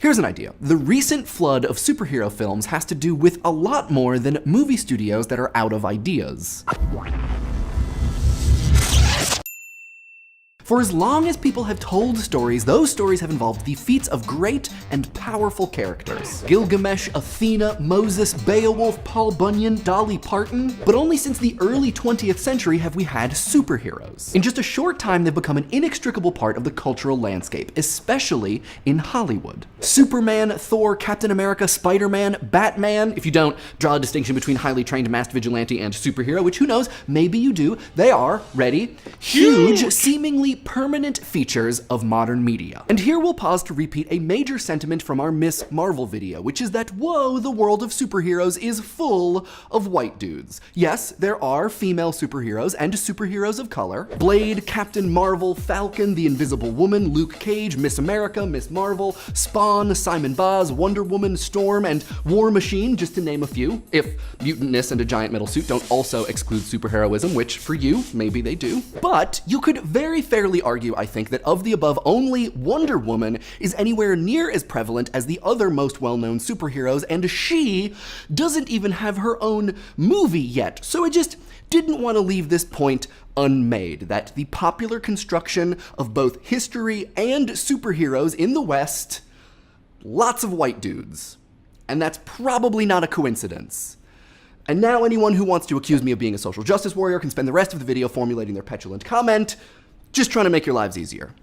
Here's an idea. The recent flood of superhero films has to do with a lot more than movie studios that are out of ideas. For as long as people have told stories, those stories have involved the feats of great and powerful characters. Gilgamesh, Athena, Moses, Beowulf, Paul Bunyan, Dolly Parton. But only since the early 20th century have we had superheroes. In just a short time, they've become an inextricable part of the cultural landscape, especially in Hollywood. Superman, Thor, Captain America, Spider-Man, Batman. If you don't draw a distinction between highly trained masked vigilante and superhero, which who knows, maybe you do, they are, ready, huge, seemingly permanent features of modern media. And here we'll pause to repeat a major sentiment from our Miss Marvel video, which is that, whoa, the world of superheroes is full of white dudes. Yes, there are female superheroes and superheroes of color. Blade, Captain Marvel, Falcon, the Invisible Woman, Luke Cage, Miss America, Miss Marvel, Spawn, Simon Baz, Wonder Woman, Storm, and War Machine, just to name a few. If mutantness and a giant metal suit don't also exclude superheroism, which for you, maybe they do. But you could very fairly argue, I think, that of the above, only Wonder Woman is anywhere near as prevalent as the other most well-known superheroes, and she doesn't even have her own movie yet. So I just didn't want to leave this point unmade, that the popular construction of both history and superheroes in the West, lots of white dudes. And that's probably not a coincidence. And now anyone who wants to accuse me of being a social justice warrior can spend the rest of the video formulating their petulant comment, just trying to make your lives easier.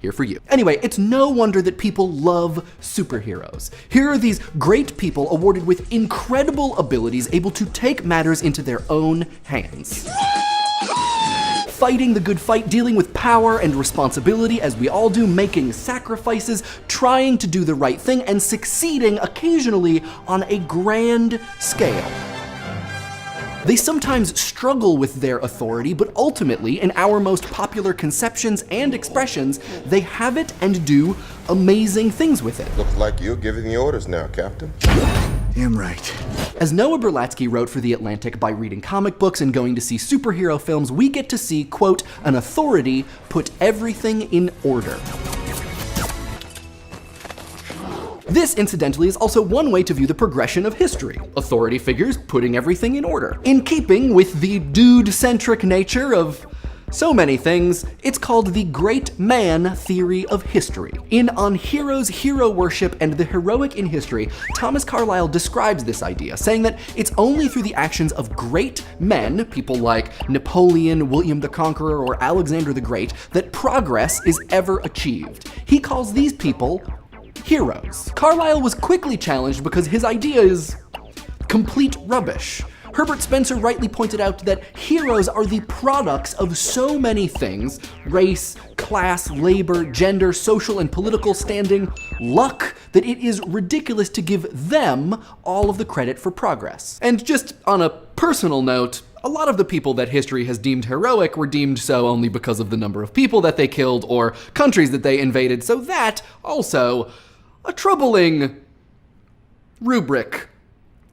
Here for you. Anyway, it's no wonder that people love superheroes. Here are these great people awarded with incredible abilities, able to take matters into their own hands. Fighting the good fight, dealing with power and responsibility as we all do, making sacrifices, trying to do the right thing, and succeeding occasionally on a grand scale. They sometimes struggle with their authority, but ultimately, in our most popular conceptions and expressions, they have it and do amazing things with it. Looks like you're giving the orders now, Captain. Damn right. As Noah Berlatsky wrote for The Atlantic, by reading comic books and going to see superhero films, we get to see, quote, an authority put everything in order. This, incidentally, is also one way to view the progression of history. Authority figures putting everything in order. In keeping with the dude-centric nature of so many things, it's called the great man theory of history. In On Heroes, Hero Worship, and the Heroic in History, Thomas Carlyle describes this idea, saying that it's only through the actions of great men, people like Napoleon, William the Conqueror, or Alexander the Great, that progress is ever achieved. He calls these people heroes. Carlyle was quickly challenged because his idea is complete rubbish. Herbert Spencer rightly pointed out that heroes are the products of so many things: race, class, labor, gender, social and political standing, luck, that it is ridiculous to give them all of the credit for progress. And just on a personal note, a lot of the people that history has deemed heroic were deemed so only because of the number of people that they killed or countries that they invaded, so that also a troubling rubric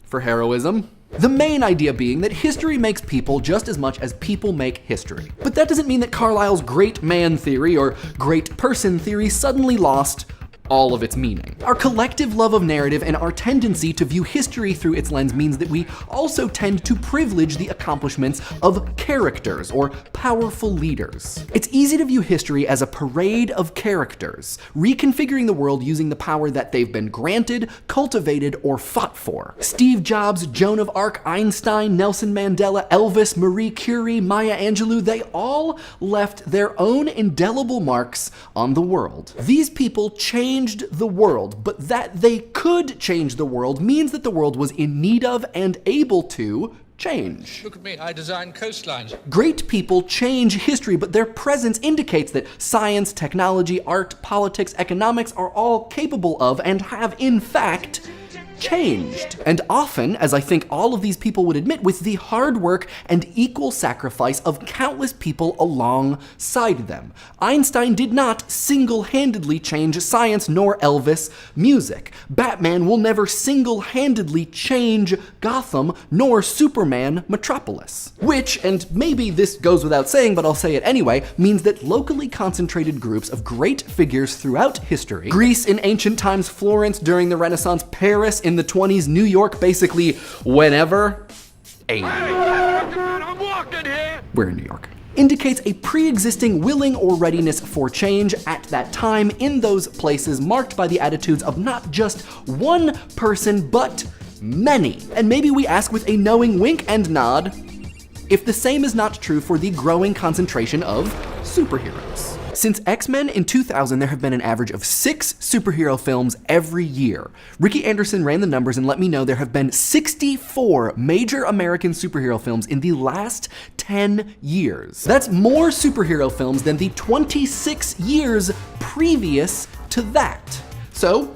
for heroism. The main idea being that history makes people just as much as people make history. But that doesn't mean that Carlyle's great man theory or great person theory suddenly lost all of its meaning. Our collective love of narrative and our tendency to view history through its lens means that we also tend to privilege the accomplishments of characters or powerful leaders. It's easy to view history as a parade of characters, reconfiguring the world using the power that they've been granted, cultivated, or fought for. Steve Jobs, Joan of Arc, Einstein, Nelson Mandela, Elvis, Marie Curie, Maya Angelou, they all left their own indelible marks on the world. These people changed the world, but that they could change the world means that the world was in need of and able to change. Look at me, I design coastlines. Great people change history, but their presence indicates that science, technology, art, politics, economics are all capable of and have, in fact, changed. And often, as I think all of these people would admit, with the hard work and equal sacrifice of countless people alongside them. Einstein did not single-handedly change science nor Elvis music. Batman will never single-handedly change Gotham nor Superman Metropolis. Which, and maybe this goes without saying, but I'll say it anyway, means that locally concentrated groups of great figures throughout history, Greece in ancient times, Florence during the Renaissance, Paris in the 20s, New York basically whenever, I'm walking here. we're in New York, indicates a pre-existing willing or readiness for change at that time in those places, marked by the attitudes of not just one person, but many. And maybe we ask with a knowing wink and nod if the same is not true for the growing concentration of superheroes. Since X-Men in 2000, there have been an average of 6 superhero films every year. Ricky Anderson ran the numbers and let me know there have been 64 major American superhero films in the last 10 years. That's more superhero films than the 26 years previous to that. So,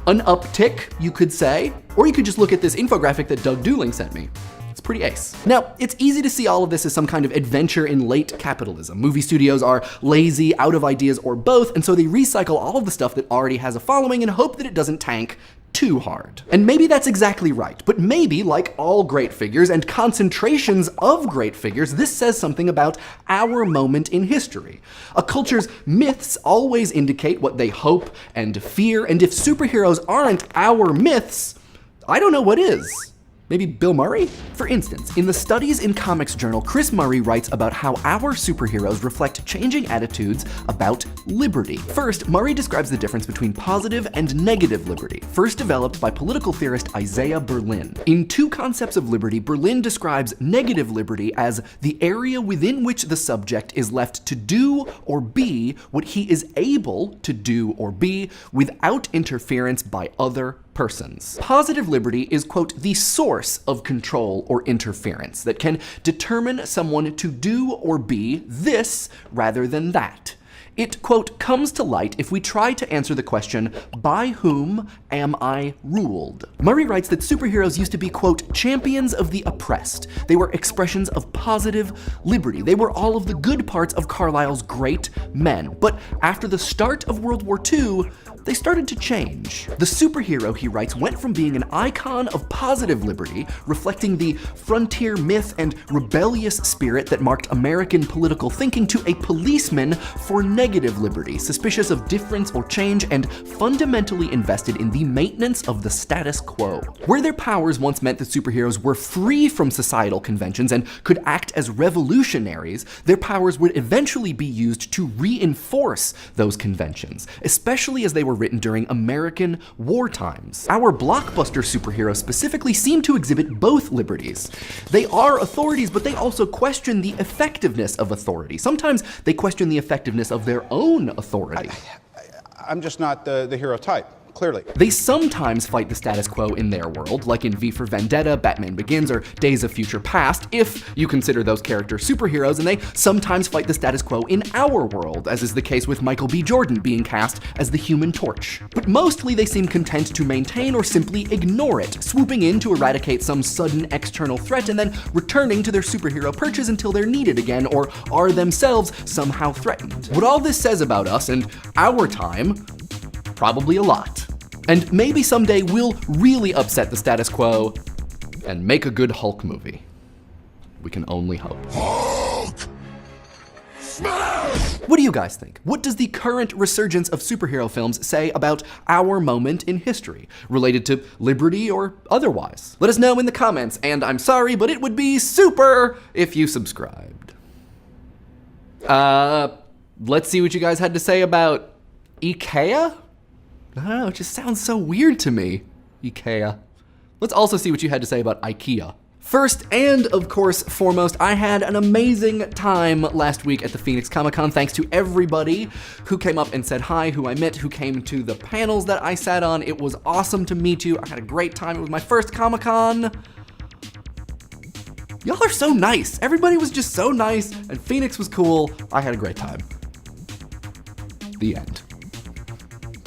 an uptick, you could say, or you could just look at this infographic that Doug Dooling sent me. It's pretty ace. Now, it's easy to see all of this as some kind of adventure in late capitalism. Movie studios are lazy, out of ideas, or both, and so they recycle all of the stuff that already has a following and hope that it doesn't tank too hard. And maybe that's exactly right, but maybe, like all great figures and concentrations of great figures, this says something about our moment in history. A culture's myths always indicate what they hope and fear, and if superheroes aren't our myths, I don't know what is. Maybe Bill Murray? For instance, in the Studies in Comics journal, Chris Murray writes about how our superheroes reflect changing attitudes about liberty. First, Murray describes the difference between positive and negative liberty, first developed by political theorist Isaiah Berlin. In Two Concepts of Liberty, Berlin describes negative liberty as the area within which the subject is left to do or be what he is able to do or be without interference by other persons. Positive liberty is, quote, the source of control or interference that can determine someone to do or be this rather than that. It, quote, comes to light if we try to answer the question, by whom am I ruled? Murray writes that superheroes used to be, quote, champions of the oppressed. They were expressions of positive liberty. They were all of the good parts of Carlyle's great men. But after the start of World War II, they started to change. The superhero, he writes, went from being an icon of positive liberty, reflecting the frontier myth and rebellious spirit that marked American political thinking, to a policeman for negative liberty, suspicious of difference or change and fundamentally invested in the maintenance of the status quo. Where their powers once meant that superheroes were free from societal conventions and could act as revolutionaries, their powers would eventually be used to reinforce those conventions, especially as they were written during American war times. Our blockbuster superheroes specifically seem to exhibit both liberties. They are authorities, but they also question the effectiveness of authority. Sometimes they question the effectiveness of their own authority. I'm just not the hero type. Clearly. They sometimes fight the status quo in their world, like in V for Vendetta, Batman Begins, or Days of Future Past, if you consider those characters superheroes, and they sometimes fight the status quo in our world, as is the case with Michael B. Jordan being cast as the Human Torch. But mostly they seem content to maintain or simply ignore it, swooping in to eradicate some sudden external threat and then returning to their superhero perches until they're needed again, or are themselves somehow threatened. What all this says about us and our time, probably a lot. And maybe someday we'll really upset the status quo and make a good Hulk movie. We can only hope. Hulk! Smash! What do you guys think? What does the current resurgence of superhero films say about our moment in history, related to liberty or otherwise? Let us know in the comments, and I'm sorry, but it would be super if you subscribed. Let's see what you guys had to say about IKEA? I don't know, it just sounds so weird to me. IKEA. Let's also see what you had to say about IKEA. First, and of course foremost, I had an amazing time last week at the Phoenix Comic-Con. Thanks to everybody who came up and said hi, who I met, who came to the panels that I sat on. It was awesome to meet you. I had a great time. It was my first Comic-Con. Y'all are so nice. Everybody was just so nice, and Phoenix was cool. I had a great time. The end.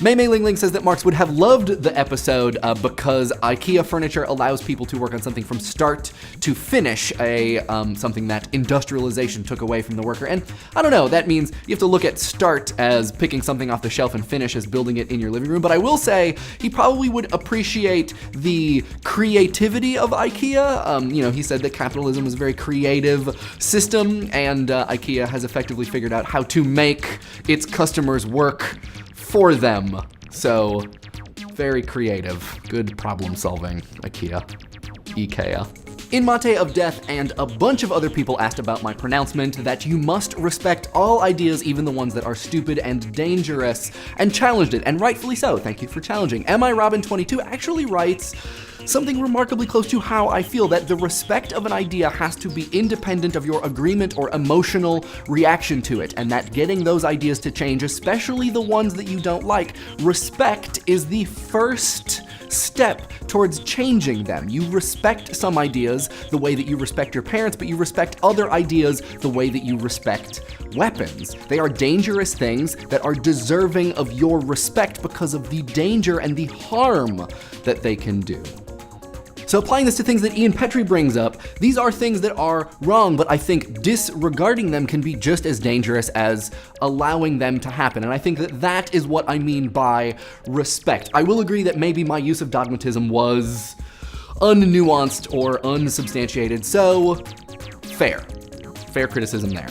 Mei Mei Ling Ling says that Marks would have loved the episode because IKEA furniture allows people to work on something from start to finish, something that industrialization took away from the worker. And I don't know, that means you have to look at start as picking something off the shelf and finish as building it in your living room. But I will say he probably would appreciate the creativity of IKEA. He said that capitalism is a very creative system, and IKEA has effectively figured out how to make its customers work for them. So, very creative. Good problem solving, IKEA. In Mate of Death and a bunch of other people asked about my pronouncement that you must respect all ideas, even the ones that are stupid and dangerous, and challenged it, and rightfully so. Thank you for challenging. Am I Robin 22 actually writes something remarkably close to how I feel, that the respect of an idea has to be independent of your agreement or emotional reaction to it, and that getting those ideas to change, especially the ones that you don't like, respect is the first step towards changing them. You respect some ideas the way that you respect your parents, but you respect other ideas the way that you respect weapons. They are dangerous things that are deserving of your respect because of the danger and the harm that they can do. So applying this to things that Ian Petrie brings up, these are things that are wrong, but I think disregarding them can be just as dangerous as allowing them to happen. And I think that that is what I mean by respect. I will agree that maybe my use of dogmatism was unnuanced or unsubstantiated, so fair criticism there.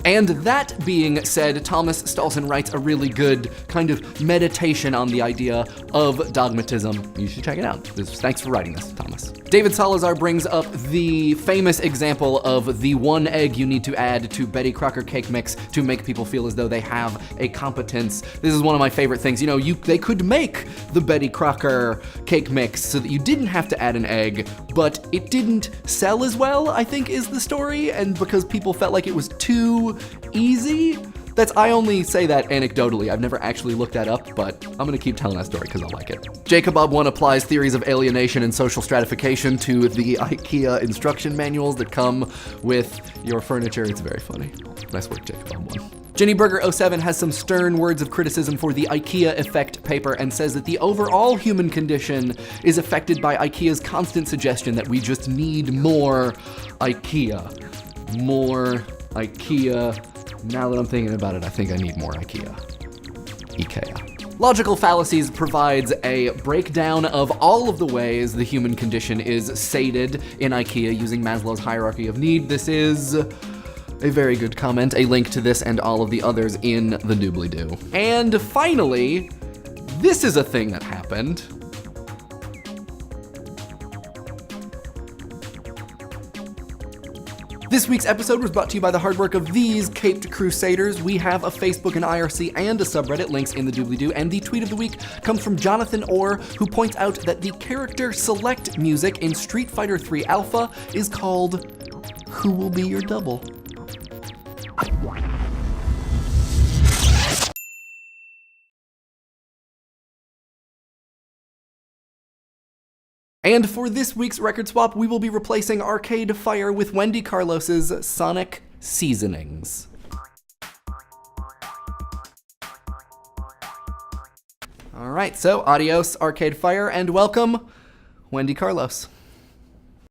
And that being said, Thomas Stolson writes a really good kind of meditation on the idea of dogmatism. You should check it out. Thanks for writing this, Thomas. David Salazar brings up the famous example of the one egg you need to add to Betty Crocker cake mix to make people feel as though they have a competence. This is one of my favorite things. They could make the Betty Crocker cake mix so that you didn't have to add an egg, but it didn't sell as well, I think is the story, and because people felt like it was too easy. I only say that anecdotally. I've never actually looked that up, but I'm gonna keep telling that story because I like it. Jacob Bob 1 applies theories of alienation and social stratification to the IKEA instruction manuals that come with your furniture. It's very funny. Nice work, Jacob Bob 1. Jenny Burger 07 has some stern words of criticism for the IKEA effect paper and says that the overall human condition is affected by IKEA's constant suggestion that we just need more IKEA. More IKEA. Now that I'm thinking about it, I think I need more IKEA. Logical Fallacies provides a breakdown of all of the ways the human condition is sated in IKEA using Maslow's hierarchy of need. This is a very good comment. A link to this and all of the others in the doobly-doo. And finally, this is a thing that happened. This week's episode was brought to you by the hard work of these Caped Crusaders. We have a Facebook and IRC and a subreddit, links in the doobly-doo, and the tweet of the week comes from Jonathan Orr, who points out that the character select music in Street Fighter 3 Alpha is called Who Will Be Your Double? And for this week's record swap, we will be replacing Arcade Fire with Wendy Carlos's Sonic Seasonings. All right, so adios, Arcade Fire, and welcome, Wendy Carlos.